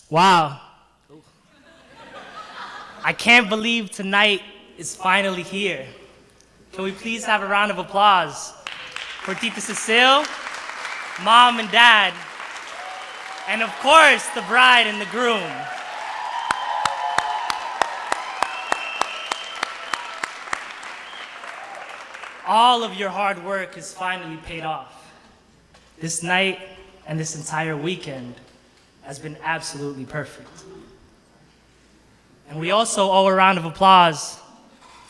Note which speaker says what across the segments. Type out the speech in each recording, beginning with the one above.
Speaker 1: Wow. I can't believe tonight is finally here. Can we please have a round of applause for Tita Cecile, Mom and Dad, and of course, the bride and the groom. All of your hard work is finally paid off. This night and this entire weekend has been absolutely perfect. And we also owe a round of applause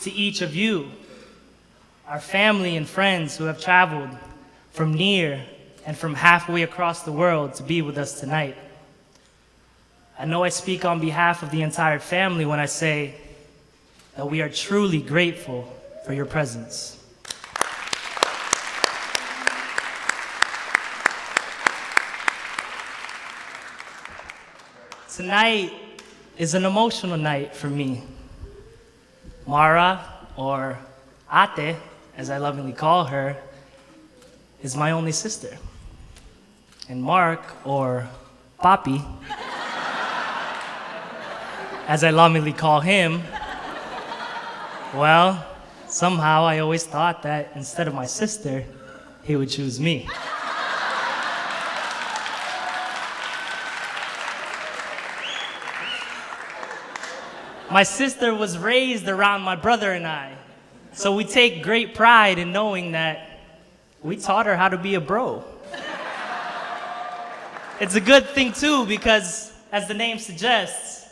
Speaker 1: to each of you, our family and friends who have traveled from near and from halfway across the world to be with us tonight. I know I speak on behalf of the entire family when I say that we are truly grateful for your presence. Tonight is an emotional night for me. Mara, or Ate, as I lovingly call her, is my only sister. And Mark, or Papi, as I lovingly call him, well, somehow I always thought that instead of my sister, he would choose me. My sister was raised around my brother and I, so we take great pride in knowing that we taught her how to be a bro. It's a good thing too, because as the name suggests,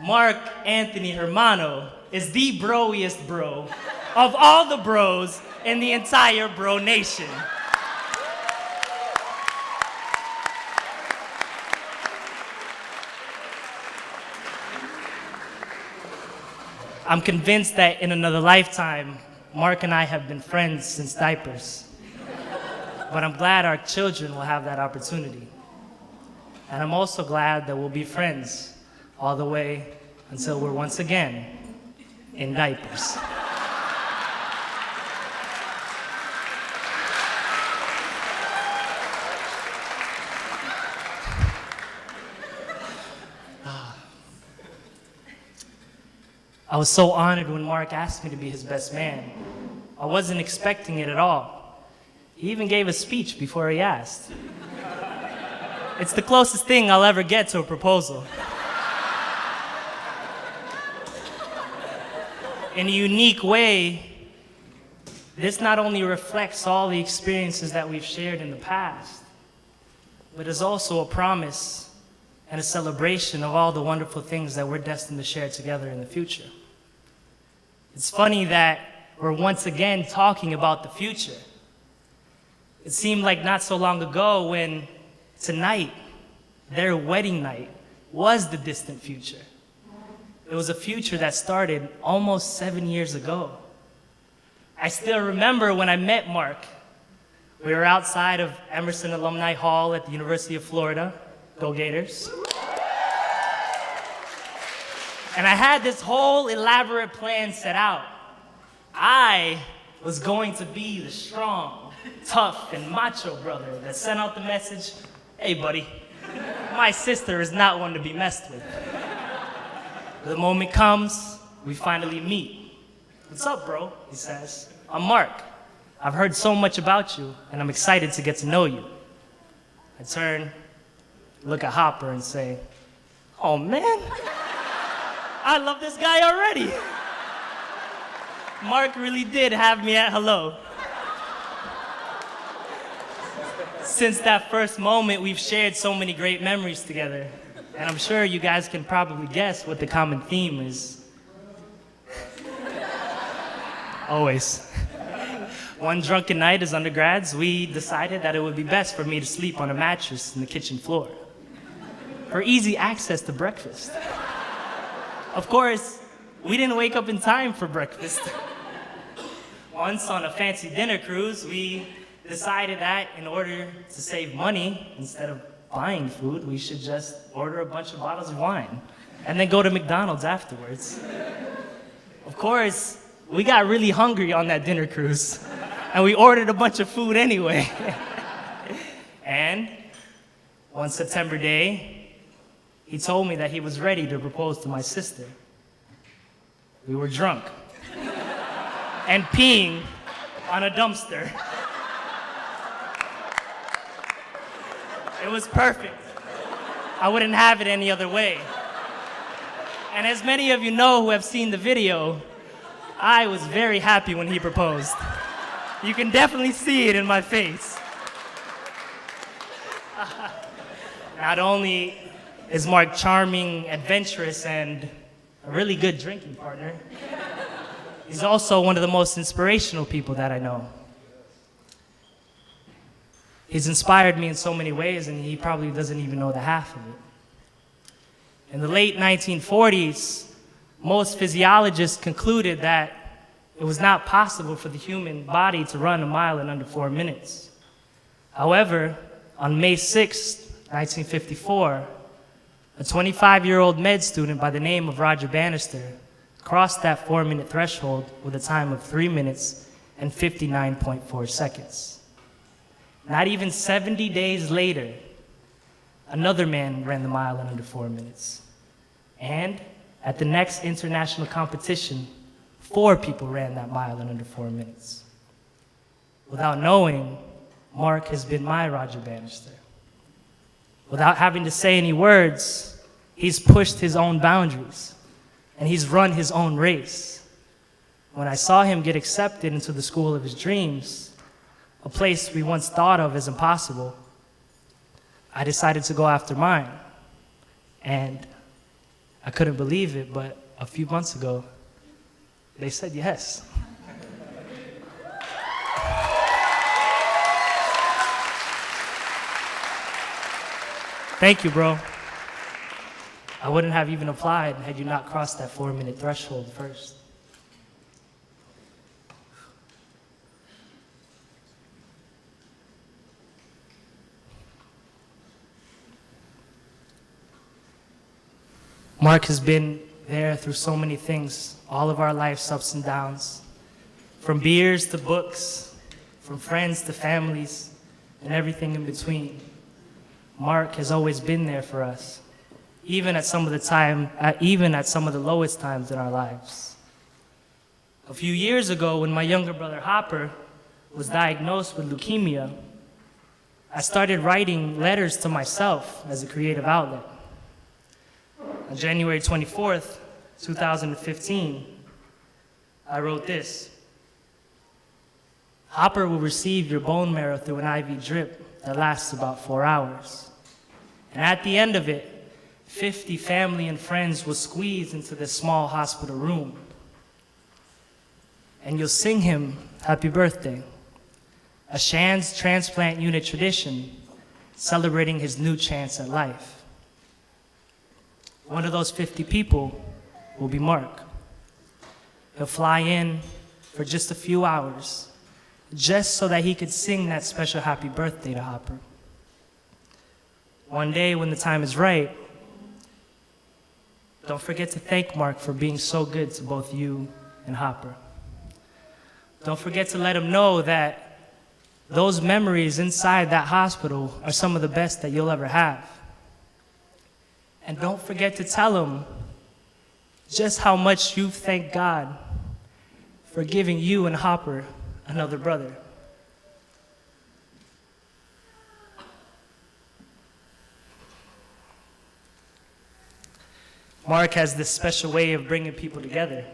Speaker 1: Mark Anthony Hermano is the broiest bro of all the bros in the entire bro nation. I'm convinced that in another lifetime, Mark and I have been friends since diapers. But I'm glad our children will have that opportunity. And I'm also glad that we'll be friends all the way until we're once again in diapers. I was so honored when Mark asked me to be his best man. I wasn't expecting it at all. He even gave a speech before he asked. It's the closest thing I'll ever get to a proposal. In a unique way, this not only reflects all the experiences that we've shared in the past, but is also a promise and a celebration of all the wonderful things that we're destined to share together in the future. It's funny that we're once again talking about the future. It seemed like not so long ago when tonight, their wedding night, was the distant future. It was a future that started almost 7 years ago. I still remember when I met Mark. We were outside of Emerson Alumni Hall at the University of Florida. Go Gators. And I had this whole elaborate plan set out. I was going to be the strong, tough, and macho brother that sent out the message, "Hey buddy, my sister is not one to be messed with." The moment comes, we finally meet. "What's up, bro?" he says. "I'm Mark. I've heard so much about you, and I'm excited to get to know you." I turn, look at Hopper and say, "Oh man, I love this guy already." Mark really did have me at hello. Since that first moment, we've shared so many great memories together. And I'm sure you guys can probably guess what the common theme is. Always. One drunken night as undergrads, we decided that it would be best for me to sleep on a mattress in the kitchen floor for easy access to breakfast. Of course, we didn't wake up in time for breakfast. Once on a fancy dinner cruise, we decided that in order to save money, instead of buying food, we should just order a bunch of bottles of wine and then go to McDonald's afterwards. Of course, we got really hungry on that dinner cruise, and we ordered a bunch of food anyway. And one September day, he told me that he was ready to propose to my sister. We were drunk and peeing on a dumpster. It was perfect. I wouldn't have it any other way. And as many of you know who have seen the video, I was very happy when he proposed. You can definitely see it in my face. Not only is Mark charming, adventurous, and a really good drinking partner, he's also one of the most inspirational people that I know. He's inspired me in so many ways, and he probably doesn't even know the half of it. In the late 1940s, most physiologists concluded that it was not possible for the human body to run a mile in under 4 minutes. However, on May 6, 1954, a 25-year-old med student by the name of Roger Bannister crossed that 4-minute threshold with a time of 3 minutes and 59.4 seconds. Not even 70 days later, another man ran the mile in under 4 minutes. And at the next international competition, 4 people ran that mile in under 4 minutes. Without knowing, Mark has been my Roger Bannister. Without having to say any words, he's pushed his own boundaries, and he's run his own race. When I saw him get accepted into the school of his dreams, a place we once thought of as impossible, I decided to go after mine. And I couldn't believe it, but a few months ago, they said yes. Thank you, bro. I wouldn't have even applied had you not crossed that 4-minute threshold first. Mark has been there through so many things, all of our life's ups and downs, from beers to books, from friends to families, and everything in between. Mark has always been there for us, even at some of the lowest times in our lives. A few years ago, when my younger brother Hopper was diagnosed with leukemia, I started writing letters to myself as a creative outlet. On January 24th, 2015, I wrote this: Hopper will receive your bone marrow through an IV drip that lasts about 4 hours. And at the end of it, 50 family and friends will squeeze into this small hospital room. And you'll sing him happy birthday, a Shands transplant unit tradition celebrating his new chance at life. One of those 50 people will be Mark. He'll fly in for just a few hours, just so that he could sing that special happy birthday to Hopper. One day when the time is right, don't forget to thank Mark for being so good to both you and Hopper. Don't forget to let him know that those memories inside that hospital are some of the best that you'll ever have. And don't forget to tell him just how much you thank God for giving you and Hopper another brother. Mark has this special way of bringing people together.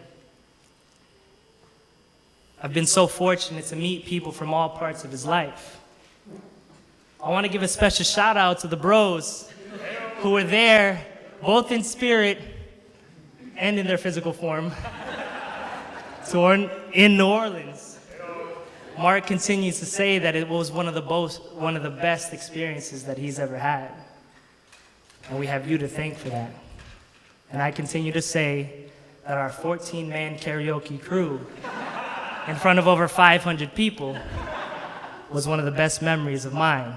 Speaker 1: I've been so fortunate to meet people from all parts of his life. I want to give a special shout out to the bros who were there, both in spirit and in their physical form, in New Orleans. Mark continues to say that it was one of the best experiences that he's ever had. And we have you to thank for that. And I continue to say that our 14-man karaoke crew in front of over 500 people was one of the best memories of mine.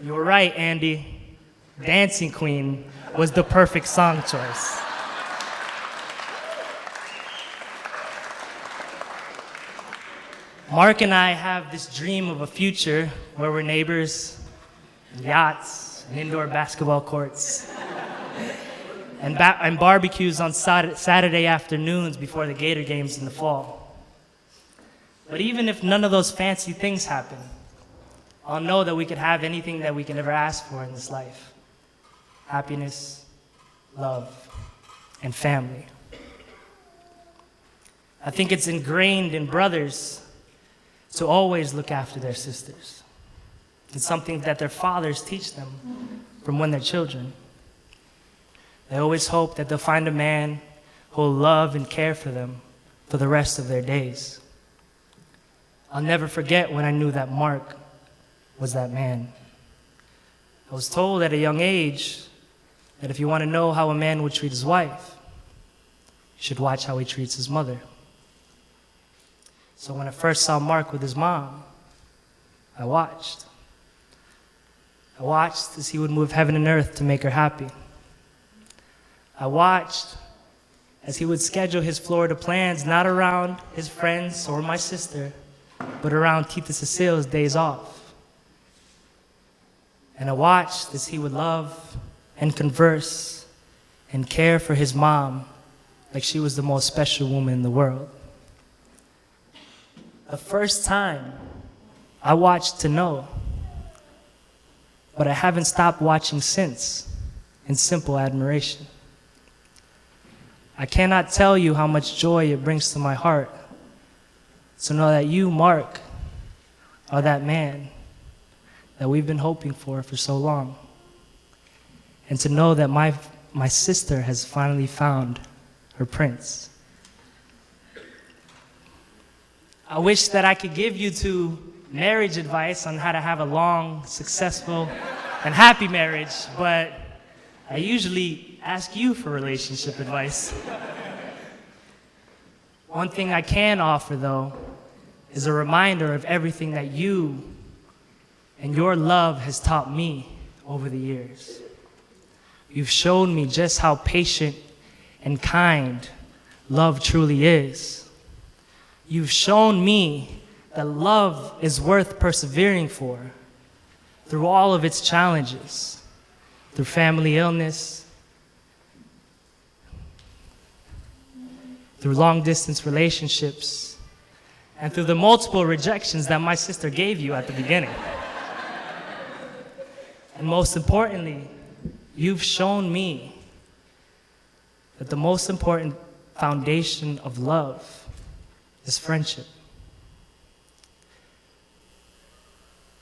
Speaker 1: You were right, Andy. Dancing Queen was the perfect song choice. Mark and I have this dream of a future where we're neighbors, yachts, and indoor basketball courts. and barbecues on Saturday afternoons before the Gator games in the fall. But even if none of those fancy things happen, I'll know that we could have anything that we can ever ask for in this life: happiness, love, and family. I think it's ingrained in brothers to always look after their sisters. It's something that their fathers teach them from when they're children. They always hope that they'll find a man who will love and care for them for the rest of their days. I'll never forget when I knew that Mark was that man. I was told at a young age that if you want to know how a man would treat his wife, you should watch how he treats his mother. So when I first saw Mark with his mom, I watched. I watched as he would move heaven and earth to make her happy. I watched as he would schedule his Florida plans not around his friends or my sister, but around Tita Cecile's days off. And I watched as he would love and converse and care for his mom like she was the most special woman in the world. The first time I watched to know, but I haven't stopped watching since in simple admiration. I cannot tell you how much joy it brings to my heart to know that you, Mark, are that man that we've been hoping for so long. And to know that my sister has finally found her prince. I wish that I could give you two marriage advice on how to have a long, successful, and happy marriage, but I usually ask you for relationship advice. One thing I can offer, though, is a reminder of everything that you and your love has taught me over the years. You've shown me just how patient and kind love truly is. You've shown me that love is worth persevering for through all of its challenges, through family illness, through long-distance relationships, and through the multiple rejections that my sister gave you at the beginning. And most importantly, you've shown me that the most important foundation of love is friendship.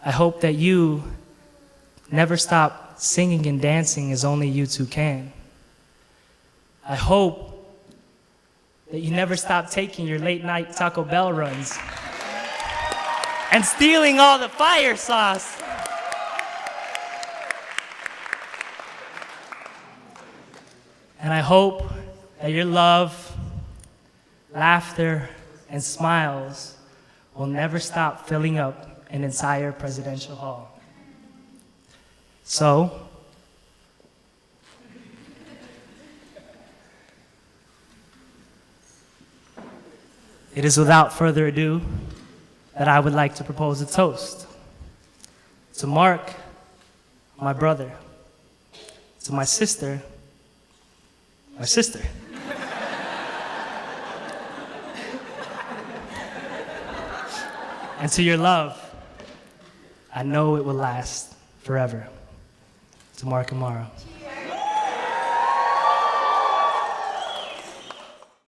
Speaker 1: I hope that you never stop singing and dancing as only you two can. I hope that you never stop taking your late night Taco Bell runs and stealing all the fire sauce. And I hope that your love, laughter, and smiles will never stop filling up an entire presidential hall. So, it is without further ado that I would like to propose a toast to Mark, my brother, to my sister, and to your love. I know it will last forever. To Mark and Mara.